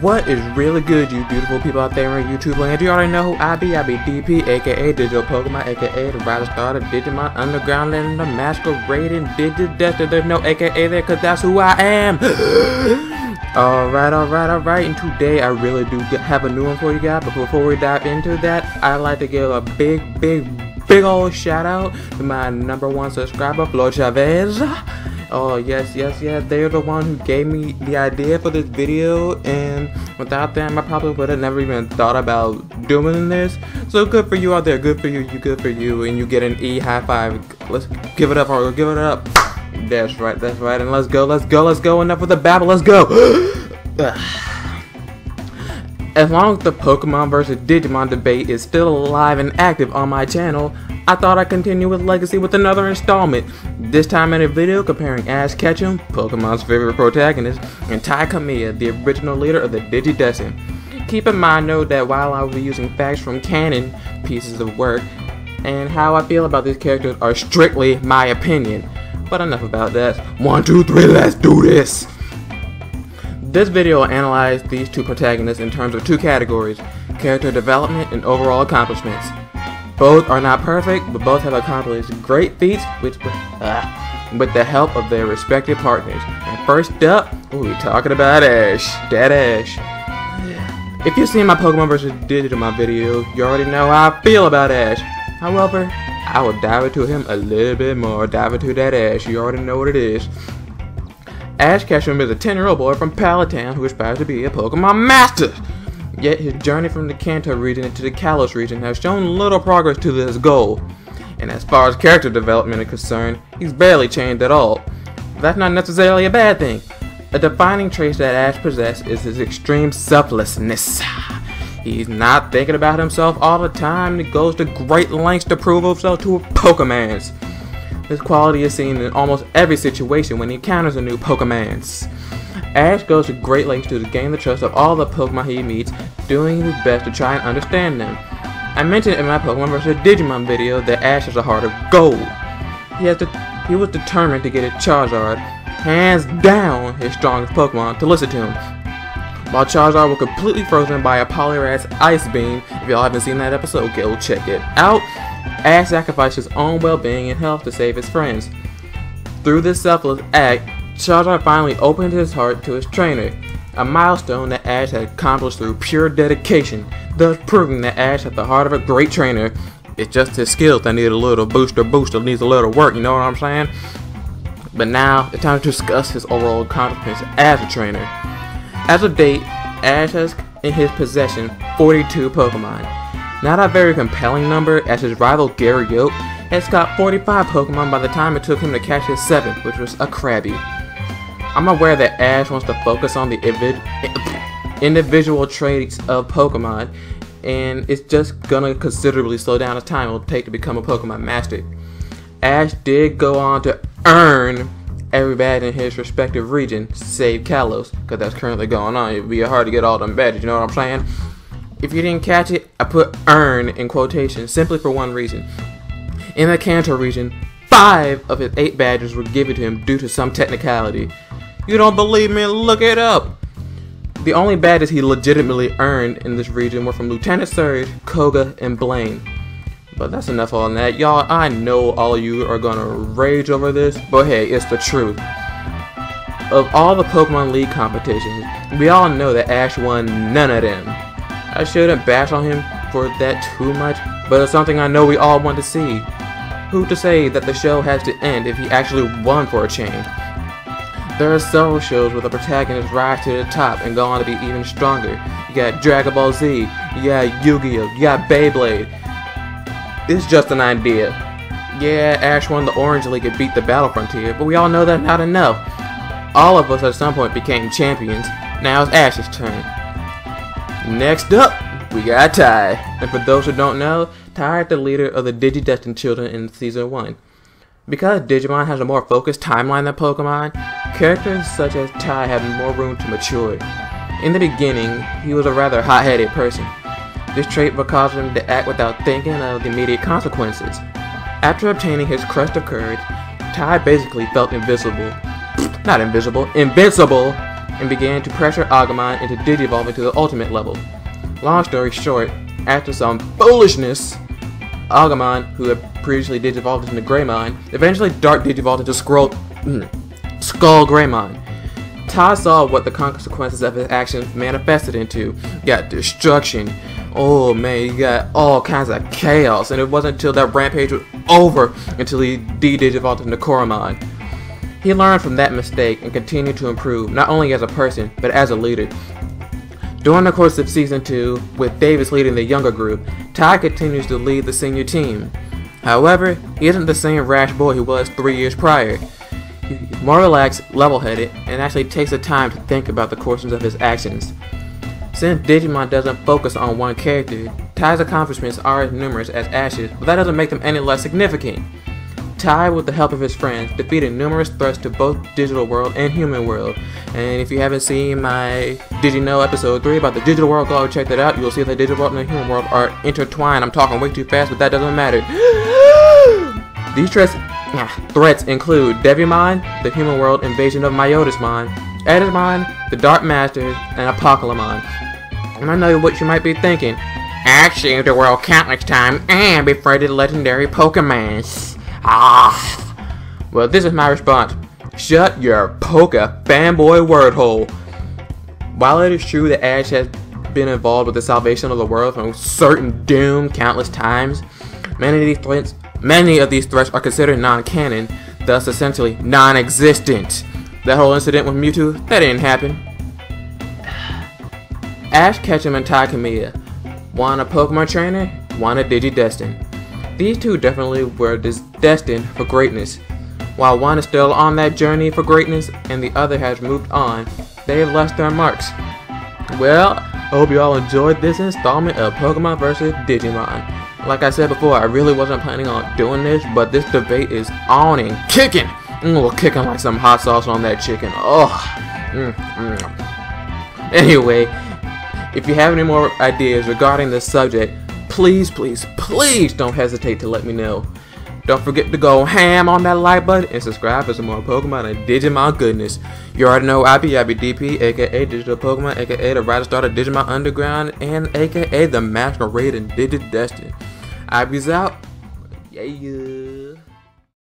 What is really good, you beautiful people out there in YouTube land? You already know who I be DP, aka Digital Pokemon, aka the Rider Starter, Digimon, Underground, and the Masquerading Digitector. There's no aka there, cause that's who I am. Alright, and today I really do have a new one for you guys, but before we dive into that, I'd like to give a big old shout out to my #1 subscriber, Flo Chavez. Oh yes, they're the one who gave me the idea for this video, and without them I probably would have never even thought about doing this. So good for you out there, good for you, good for you, and you get an E high five. Let's give it up, or give it up. That's right, and let's go, enough with the babble, let's go. As long as the Pokemon versus Digimon debate is still alive and active on my channel, I thought I'd continue with Legacy with another installment, this time in a video comparing Ash Ketchum, Pokemon's favorite protagonist, and Kamiya, the original leader of the Digidestin. Keep in mind though that while I'll be using facts from canon pieces of work, and how I feel about these characters are strictly my opinion. But enough about that. 1, 2, 3, let's do this! This video will analyze these two protagonists in terms of two categories: character development and overall accomplishments. Both are not perfect, but both have accomplished great feats with the help of their respective partners. And first up, we're talking about Ash. That Ash. If you've seen my Pokemon vs. Digimon video, you already know how I feel about Ash. However, I will dive into him a little bit more. Dive into that Ash. You already know what it is. Ash Ketchum is a 10-year-old boy from Palatown who aspires to be a Pokemon master. Yet his journey from the Kanto region into the Kalos region has shown little progress to this goal. And as far as character development is concerned, he's barely changed at all. But that's not necessarily a bad thing. A defining trait that Ash possesses is his extreme selflessness. He's not thinking about himself all the time, and he goes to great lengths to prove himself to Pokemans. This quality is seen in almost every situation when he encounters a new Pokemans. Ash goes to great lengths to gain the trust of all the Pokemon he meets, doing his best to try and understand them. I mentioned in my Pokemon vs. Digimon video that Ash has a heart of gold. He was determined to get a Charizard, hands down his strongest Pokemon, to listen to him. While Charizard was completely frozen by a Poliwrath's Ice Beam, if y'all haven't seen that episode, go check it out. Ash sacrificed his own well-being and health to save his friends. Through this selfless act, Charizard finally opened his heart to his trainer, a milestone that Ash had accomplished through pure dedication, thus proving that Ash had the heart of a great trainer. It's just his skills that need a little booster, needs a little work, you know what I'm saying? But now, it's time to discuss his overall accomplishments as a trainer. As of date, Ash has in his possession 42 Pokemon. Not a very compelling number, as his rival Gyarados has caught 45 Pokemon by the time it took him to catch his 7th, which was a Krabby. I'm aware that Ash wants to focus on the individual traits of Pokemon, and it's just gonna considerably slow down the time it will take to become a Pokemon master. Ash did go on to earn every badge in his respective region, save Kalos, because that's currently going on. It'd be hard to get all them badges, you know what I'm saying? If you didn't catch it, I put earn in quotation simply for one reason. In the Kanto region, 5 of his 8 badges were given to him due to some technicality. You don't believe me? Look it up! The only badges he legitimately earned in this region were from Lieutenant Surge, Koga, and Blaine. But that's enough on that. Y'all, I know all of you are gonna rage over this, but hey, it's the truth. Of all the Pokemon League competitions, we all know that Ash won none of them. I shouldn't bash on him for that too much, but it's something I know we all want to see. Who's to say that the show has to end if he actually won for a change? There are several shows where the protagonists rise to the top and go on to be even stronger. You got Dragon Ball Z, you got Yu-Gi-Oh, you got Beyblade. It's just an idea. Yeah, Ash won the Orange League and beat the Battle Frontier, but we all know that's not enough. All of us at some point became champions. Now it's Ash's turn. Next up, we got Ty. And for those who don't know, Ty is the leader of the Digidestin children in Season 1. Because Digimon has a more focused timeline than Pokemon, characters such as Ty have more room to mature. In the beginning, he was a rather hot-headed person. This trait would cause him to act without thinking of the immediate consequences. After obtaining his crest of courage, Ty basically felt invincible. and began to pressure Agumon into digivolving to the ultimate level. Long story short, after some foolishness, Agumon, who had previously digivolved into Greymon, eventually dark digivolved into Skull Greymon. Tai saw what the consequences of his actions manifested into. You got destruction. Oh man, you got all kinds of chaos, and it wasn't until that rampage was over until he de-digivolved into Koromon. He learned from that mistake and continued to improve, not only as a person, but as a leader. During the course of Season 2, with Davis leading the younger group, Tai continues to lead the senior team. However, he isn't the same rash boy he was 3 years prior. He's more relaxed, level-headed, and actually takes the time to think about the courses of his actions. Since Digimon doesn't focus on one character, Tai's accomplishments are as numerous as Ash's, but that doesn't make them any less significant. Tai, with the help of his friends, defeated numerous threats to both digital world and human world. And if you haven't seen my Did You Know episode 3 about the digital world, go check that out. You'll see that the digital world and the human world are intertwined. I'm talking way too fast, but that doesn't matter. These threats include Devimon, the human world invasion of Myotismon, Edismon, the Dark Masters, and Apocalypmon. And I know what you might be thinking. I've saved the world countless times and befriended legendary Pokemons. Well, this is my response. Shut your Poke fanboy word hole. While it is true that Ash has been involved with the salvation of the world from certain doom countless times, many of these threats are considered non-canon, thus essentially non-existent. That whole incident with Mewtwo, that didn't happen. Ash Ketchum and Kamiya. One a Pokemon trainer, one a Digidestined. These two definitely were destined for greatness. While one is still on that journey for greatness and the other has moved on, they have left their marks. Well, I hope you all enjoyed this installment of Pokemon vs. Digimon. Like I said before, I really wasn't planning on doing this, but this debate is on and kicking. Kicking like some hot sauce on that chicken. Anyway, if you have any more ideas regarding this subject, please don't hesitate to let me know. Don't forget to go ham on that like button and subscribe for some more Pokemon and Digimon goodness. You already know I be DP, aka Digital Pokemon, aka the Rider Starter Digimon Underground, and aka the Masquerade and Digidestined. I be out. Yeah.